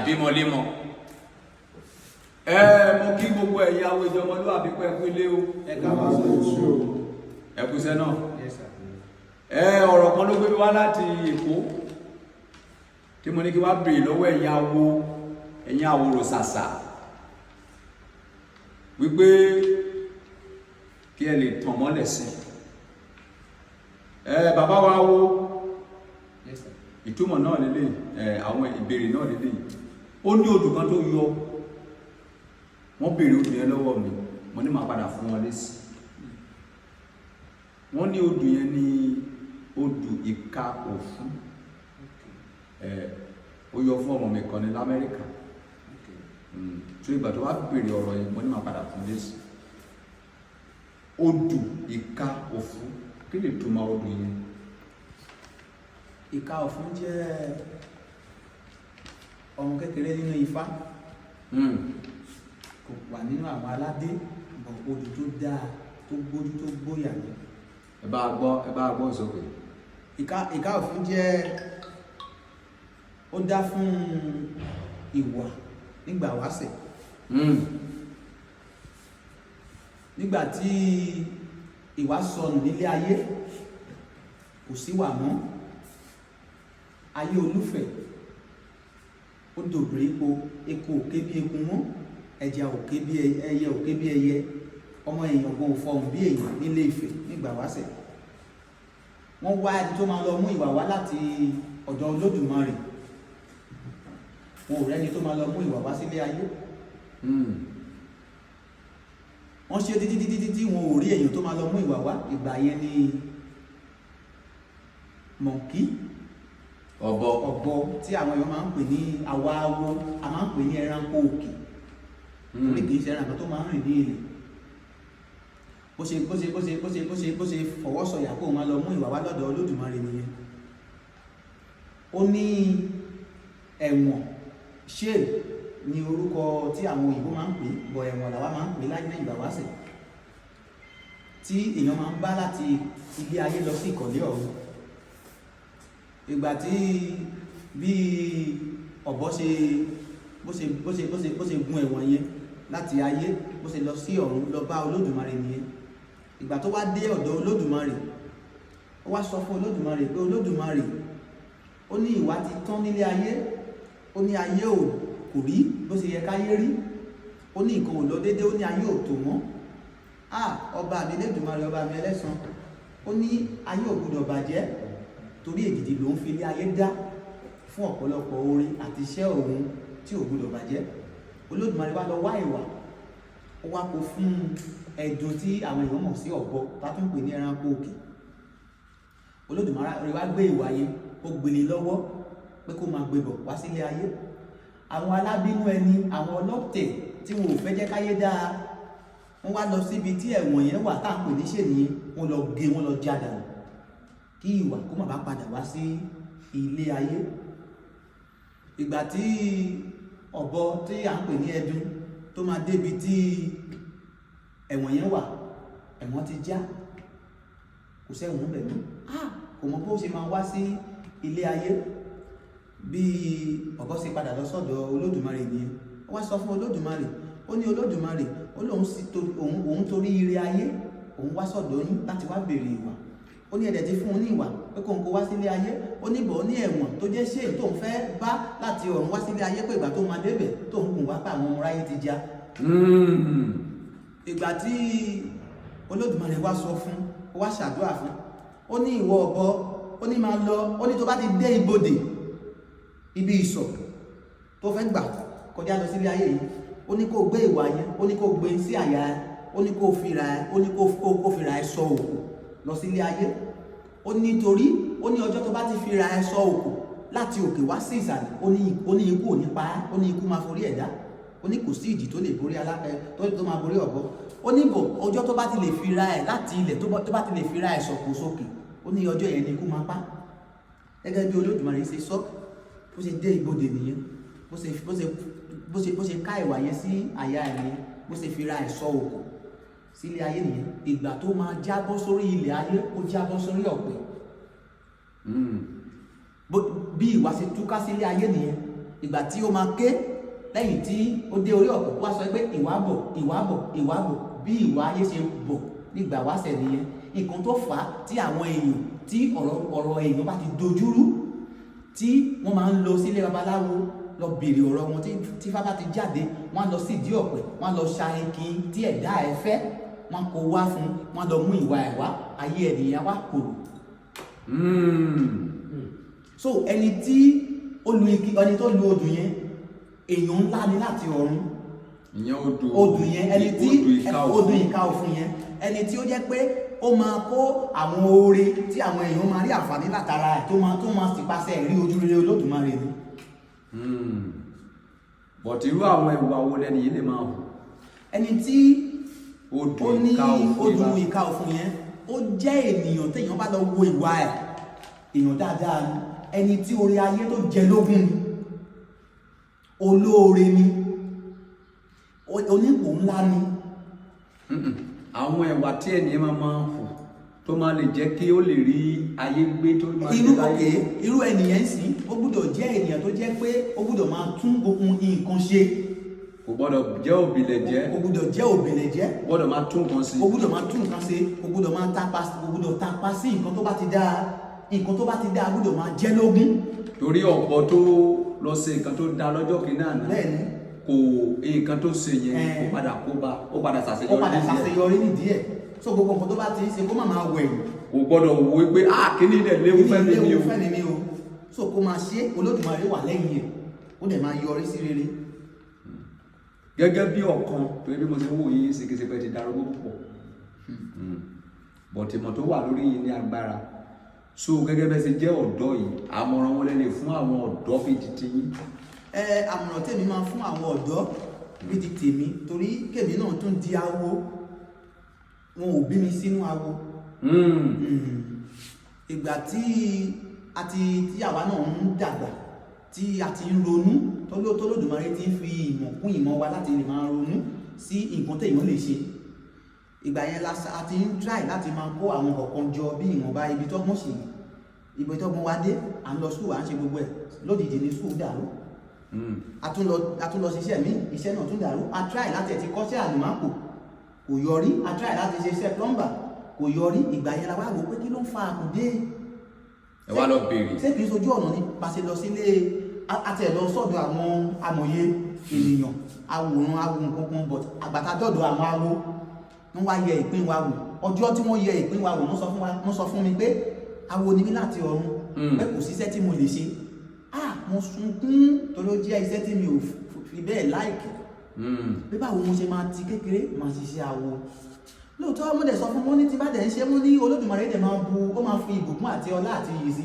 àìbímọlémọ. Mo kí gbogbo ẹ̀yin àwọn ìjọmọlúwàbí pẹ́ kú ilé o. Ẹ káàbọ̀ sí oṣù o. Ẹ kú iṣẹ́ náà. Ọ̀rọ̀ kan ló gbé mi wá láti Èkó tí mo ní kí wá béèrè lọ́wọ́ ẹ̀yin àwòrò sàsà wípé kí ẹ lè tàn mọ́lẹ̀ sí. Bàbá wa wo ìtumọ̀ náà lélẹ̀, àwọn ìbéèrè náà lélẹ̀. Ó ní odò kan tó yọ, wọ́n béèrè odò yẹn lọ́wọ́ mi, mo ní máa padà fún wọn lésì. Wọ́n ní odò yẹn ní odò ìka òfun. Ó yọ fún ọmọ mi kan ní l'Amẹ́ríkà. Tó ìgbà tó wá béèrè ọ̀rọ̀ yẹn, mo ní máa padà fún lésì. Odò ìka òfun, kí lè túmọ̀ odò yẹn? Ìka òfun jẹ́ ọmọ kékeré nínú Ifá. Kò wà nínú àwọn aládé, odò tó dáa, tó gbójú, tó gbóyà ní. Ẹ bá gbọ́ ìsọ̀kè. Ìka òfun jẹ́, ó dá fún ìwà nígbà wáṣẹ̀. Nígbà tí ìwà sọnù nílé ayé, kò síwà mọ́, ayé olúfẹ̀, ó dòbìrí epo, eku òké bí eku mọ́, ẹyẹ òké bí ẹyẹ, ọmọ èèyàn kò fọhùn bí èèyàn nílé Ifẹ̀ nígbà wáṣẹ̀. Wọ́n wá ẹni tó máa lọ mú ìwà wá láti ọ̀dọ̀ Olódùmarè. Wọn ò rẹ́ni tó máa lọ mú ìwà wá sílé ayé. Wọ́n ṣe títí wọn ò rí èèyàn tó máa lọ mú ìwà wá. Ìgbà yẹn ni mọ̀kí, ọ̀bọ tí àwọn èèyàn máa ń pè ní àwáwo, a máa ń pè ní ẹranko òkè. Orí kìí ṣe ẹranko tó máa ń rìn ní ilẹ̀. Bó ṣe fọwọ́ sọ̀yà kó máa lọ mú ìwà wá lọ́dọ̀ Olódùmarè nìyẹn. Ó ní ẹ̀wọ̀n, ṣéèlì ni orúkọ tí àwọn òyìnbó máa ń pè, bọ̀ ẹ̀wọ̀n làwa máa ń pè láyé ìgbà wáṣẹ̀, tí èèyàn máa ń bá láti ilé ayé lọ sí ìkọ̀lé ọ̀run. Ìgbà tí bí ọ̀bọ bó ṣe gun ẹ̀wọ̀n yẹn láti ayé, bó ṣe lọ sí ọ̀run lọ bá Olódùmarè nìyẹn. Ìgbà tó wá dé ọ̀dọ̀ Olódùmarè, ó wá sọ fún Olódùmarè pé Olódùmarè, ó ní ìwà ti tán nílé ayé, ó ní ayé kò rí bó ṣe yẹ káyé rí, ó ní nǹkan ò lọ dédé, ó ní ayé ò tò mọ́. Ọba mi Olódùmarè, ọba mi ẹlẹ́san, ó ní ayé ò gbọdọ̀ bàjẹ́, torí èdìdì ló ń fi ilé ayé dá fún ọ̀pọ̀lọpọ̀ orin àti iṣẹ́ òun tí ò gbọdọ̀ bàjẹ́. Olódùmarè wá lọ wá ìwà, ó wá kó fún ẹ̀dùn tí àwọn èèyàn mọ̀ sí ọ̀bọ, tá tún pè ní ẹranko òkè. Olódùmarè wá gbé ìwà yẹn, ó gbélé lọ́wọ́ pé kó máa gbé bọ̀ wá sílé ayé. Àwọn alábínú ẹni, àwọn ọlọ́tẹ̀ tí wọn ò fẹ́ jẹ́ káyé dáa, wọ́n wá lọ síbi tí ẹ̀wọ̀n yẹn wà tá à ń pè ní ṣènìyàn, wọ́n lọ gé, wọ́n lọ jádà kí ìwà kó má bàa padà wá sí ilé ayé. Ìgbà tí ọ̀bọ tí à ń pè ní ẹdun tó máa débi tí ẹ̀wọ̀n yẹn wà, ẹ̀wọ̀n ti já, kò sẹ́wọ̀n bẹ̀ mọ́. Kò mọ̀ bó ṣe máa wá sí ilé ayé. Bí ọ̀bọ ṣe padà lọ sọ́dọ̀ Olódùmarè nìyẹn. Ó wá sọ fún Olódùmarè, ó ní Olódùmarè, ó lóun òun torí ire ayé òun wá sọ́dọ̀ yín láti wá béèrè ìwà. Ó ní ẹ̀dẹ̀ ti fún un ní ìwà pé kó ń kó wá sílé ayé. Ó ní bọ̀, ó ní ẹ̀wọ̀n tó jẹ́ ṣéè tó ń fẹ́ bá láti ọ̀run wá sílé ayé, pé ìgbà tó máa débẹ̀ tó ń gùn wá pé àwọn ọmọ ráyé ti já. Ìgbà tí Olódùmarè wá sọ fún, ó wá ṣàdúrà fún, ó ní ìwọ ọ̀bọ, ó ní máa lọ, ó ní tó bá ti dé ibodè, ibi ìsọ̀ tó fẹ́ gbà kọjá lọ sílé ayé yìí, ó ní kó gbé ìwà yẹn, ó ní kó gbé sí àyà ẹ, ó ní kó fira ẹ sọ òkú lọ sílé ayé. Ó ní torí, ó ní ọjọ́ tó bá ti fira ẹ sọ òkú láti òkè wá sí ìsàlẹ̀, ó ní ikú ò ní pa á, ó ní ikú máa forí ẹ̀dá, ó ní kò sí ìjì tó lè borí tó máa borí ọ̀bọ. Ó ní bọ̀, ọjọ́ tó bá ti lè fira ẹ láti ilẹ̀, tó bá ti lè fira ẹ sọ̀kò sókè, ó ní ọjọ́ yẹn ni ikú máa pa. Gẹ́gẹ́ bí Olódùmarè ṣe sọ, bó ṣe dé ibodè nìyẹn, bó ṣe ká ìwà yẹn sí àyà ẹ̀ nìyẹn, bó ṣe fira ẹ̀ sọ òkú sílé ayé nìyẹn. Ìgbà tó máa jábọ́ sórí ilẹ̀ ayé, ó jábọ́ sórí ọ̀pẹ. Bí ìwà ṣe túká sílé ayé nìyẹn. ìgbà tí ó máa ké lẹ́yìn tí ó dé orí ọ̀pọ̀ wá sọ pé ìwà bọ̀ bí ìwà ayé ṣe bọ̀ nígbà wáṣẹ̀ nìyẹn. Nǹkan tó fà á tí àwọn èèyàn tí ọ̀rọ̀ èèyàn bá ti dojúrú tí wọ́n máa ń lọ sílé babaláwo lọ bèrè ọ̀rọ̀ wọn tí fá bá ti jáde wọ́n lọ sí ìdí ọ̀pẹ wọ́n lọ ṣa igi tí ẹ̀dá ẹ̀ fẹ́ wọ́n kó wá fún wọ́n lọ mú ìwà ẹ̀ wá ayé ènìyàn wá kòrò. So ẹni tí ó lu igi ẹni tó lu odù yẹn èèyàn ńlá ni láti ọ̀run. ìyẹn odù yẹn ẹni tí odù ìka òfin yẹn ẹni tí ó jẹ́ pé ó máa kó àwọn oore tí àwọn èèyàn máa rí àǹfààní látara ẹ̀ tó máa sì pàṣẹ rí ojú rere Olódùmarè ni. But irú àwọn ìwà wo lẹ́ni yìí lè máa hù? Ẹni tí ó ní odù ìka òfin yẹn ó jẹ́ ènìyàn téèyàn bá lọ wo ìwà ẹ̀ èèyàn dáadáa ni ẹni tí oore ayé tó jẹ lógún ni olóore ni onípò ńlá ni. Àwọn ìwà tí ẹni máa hù tó máa lè jẹ́ kí ó lè rí ayé gbé tó máa lè láyé. Irú ènìyàn sì ó gbúdọ̀ jẹ́ ènìyàn tó jẹ́ pé ó gbúdọ̀ máa tún gbogbo nǹkan ṣe. Kò gbọ́dọ̀ jẹ́ òbílẹ̀jẹ́. Kò gbúdọ̀ jẹ́ òbílẹ̀jẹ́. Kò gbọ́dọ̀ máa tún nǹkan ṣe. Kò gbúdọ̀ máa tún nǹkan ṣe. Kò gbúdọ̀ máa tapa sí nǹkan tó bá ti dáa. Nǹkan tó bá ti dáa gbúdọ̀ máa jẹ́ lógún. Torí ọ̀pọ̀ tó lọ ṣe nǹkan tó dáa lọ́jọ́ kìíní àná. Bẹ́ẹ̀ni. Kò nǹkan tó ṣe yẹn ó padà kóbá ó padà ṣàṣeyọrí nídìí ẹ̀. So gbogbo nǹkan tó bá ti ń ṣe kó máa wẹ̀yìn. Kò gbọ́dọ̀ wo pé kíní dẹ̀ léwu fẹ́ mi o. So kó máa ṣe Olódùmarè wà lẹ́yìn ẹ̀ ó dẹ̀ máa yọrí sí rere. Gẹ́gẹ́ bí ọ̀kan torí bí mo ṣe ń wò yín ṣèkèṣèpẹ́ ti darúgbó púpọ̀ bọ̀tìmọ̀ tó wà lórí yìí ní agbára. So gẹ́gẹ́ bẹ́ẹ̀ ṣe jẹ́ ọ̀dọ́ yìí àmọ̀ràn wọn lẹ́lẹ̀ fún àwọn ọ̀dọ́ bíi ti tiyín. Àmọ̀ràn tèmi máa fún àwọn ọ̀dọ́ bíi ti tèmi torí kèmí náà tún di awo wọn ò bí mi sínú awo. Ìgbà tí àwa náà ń dàgbà tí a ti ń ronú t'Olódùmarè ti ń fi ìmọ̀ kún ìmọ̀ wa láti lè máa ronú sí nǹkan téèyàn lè ṣe. Ìgbà yẹn a ti ń try láti máa kó àwọn kọ̀ọ̀kan jọ bí ìwọ̀nba ibi tọ́gbọ́n wa dé à ń lọ school à ń ṣe gbogbo ẹ̀ lójijì ní school dàrú. A tún lọ ṣiṣẹ́ mi iṣẹ́ náà tún dàrú. A try láti ẹ̀ ti kọ́ṣẹ́ àlùmákò kò yọrí. A try láti ṣe iṣẹ́ plumber kò yọrí. Ìgbà yẹn la wá wò pé kí ló ń fa àkùdé. Ẹ wá lọ béèrè. Ṣé kìí sojú ọ̀nà ni bá ṣe lọ sílé àtẹ̀ lọ sọ́dọ̀ àwọn amòye ènìyàn awòrán kankan but àgbàtà dọ̀dọ̀ àwọn awo wọ́n wá yẹ ìpín wa wò. Ọjọ́ tí wọ́n yẹ ìpín wa wò wọ́n sọ fún mi pé awo ni mí láti ọ̀run pé kò síṣẹ́ tí mo lè ṣe. Mo sunkún torí ó jẹ́ iṣẹ́ tí mi ò fi bẹ́ẹ̀ láìkì. Bí báwo mo ṣe máa ti kékeré máa ṣiṣẹ́ awo. Lóòótọ́ mo dẹ̀ sọ fún wọn ní tí bá dẹ̀ ń ṣe wọ́n ní Olódùmarè dẹ̀ ó máa fi ìbùkún àti ọlá àti iyì sí.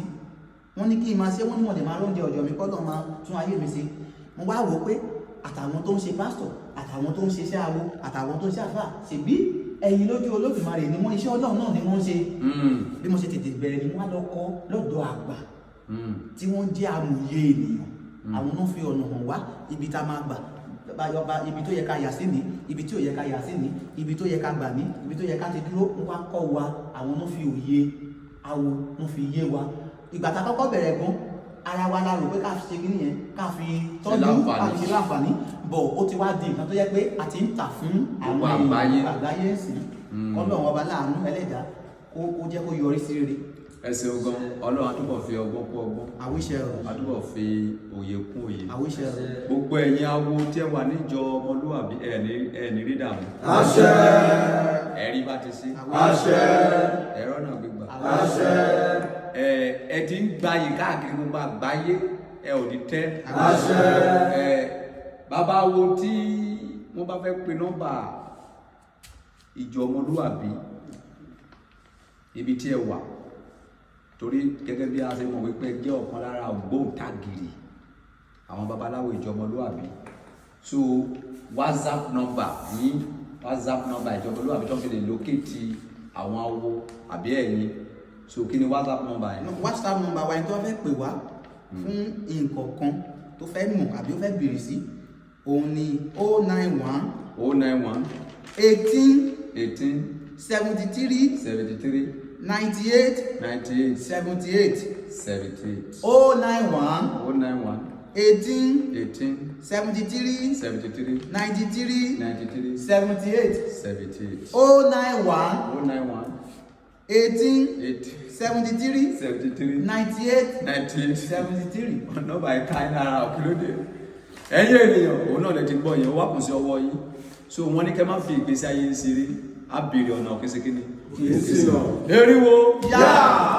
Wọ́n ní kí n máa ṣe wọ́n ní wọ́n dẹ̀ máa róúnjẹ ọjọ́ mi kọ́lọ́ máa tún ayé mi ṣe. Mo wá wò pé àtàwọn tó ń ṣe pásítọ̀ àtàwọn tó ń ṣe iṣẹ́ awo àtàwọn tó ń ṣe àfáà ṣèbí ẹ̀yin lójú Olódùmarè ni wọ́n iṣẹ́ Ọlọ́run náà ni wọ́n ń ṣe. Bí mo ṣe tètè bẹ̀rẹ̀ ni wọ́n á lọ kọ́ lọ́dọ̀ àgbà tí wọ́n jẹ́ amòye ènìyàn. Àwọn náà fi ọ̀nà hàn wá ibi tá a máa gbà ibi tó yẹ ká yà sí ní ibi tí ò yẹ ká yà sí ní ibi tó yẹ ká gbà ní ibi tó yẹ ká ti dúró ń wá kọ́ wa. Àwọn náà fi òye awo náà fi yé wa. Ìgbà tá a kọ́kọ́ bẹ̀rẹ̀ gan ara wa la rò pé ká fi ṣe kíní yẹn ká fi tọ́jú ká fi ṣe láǹfààní bọ̀ ó ti wá di nǹkan tó yẹ pé a ti ń tà fún àwọn èèyàn àgbáyé ẹ̀sìn kọ́lọ́run ọba láàánú ẹlẹ́dàá kó jẹ́ kó yọrí sí rere. Ẹ ṣeun gan Ọlọ́run á túbọ̀ fi ọgbọ́n kún ọgbọ́n. Àwíṣẹ rẹ̀. Á túbọ̀ fi òye kún òye. Àwíṣẹ rẹ̀. Gbogbo ẹ̀yin awo tí ẹ wà níjọ ọmọlúwàbí ẹ̀ní rí dààmú. Àṣẹ. Ẹ̀rí bá ti sí. Àṣẹ. Ẹ̀rọ náà gbígbà. Àṣẹ. Ẹ ti ń gbayì káàkiri gbogbo àgbáyé ẹ ò ní tẹ́. Àṣẹ. Bàbá wo tí wọ́n bá fẹ́ pe nọ́mbà ìjọ ọmọlúwàbí ibi tí ẹ wà torí gẹ́gẹ́ bí a ṣe mọ̀ wípé jẹ́ ọ̀kan lára ògbóǹtagìrì àwọn babaláwo ìjọ ọmọlúwàbí. So WhatsApp number ìjọ ọmọlúwàbí tó ń fi lè lókèétì àwọn awo àbí ẹ̀yin. So kí ni WhatsApp number yẹn? WhatsApp number wa ẹni tó fẹ́ pè wá fún nǹkan kan tó fẹ́ mọ̀ àbí ó fẹ́ bèrè sí òun ni 091 18 73 98 78 78 78 091 18 73 93 93 93 78 78 091 18 73 73 98 98 73. nọ́mbà ẹ̀ka ẹ̀ lára òkèlódé ẹ̀yin ènìyàn òun náà lè ti gbọ́ yẹn wá kùn sí ọwọ́ yín so wọ́n ní kẹ́ má fi ìgbésí ayé ń ṣeré á béèrè ọ̀nà òkèsékíní. Eriwo. Yeah.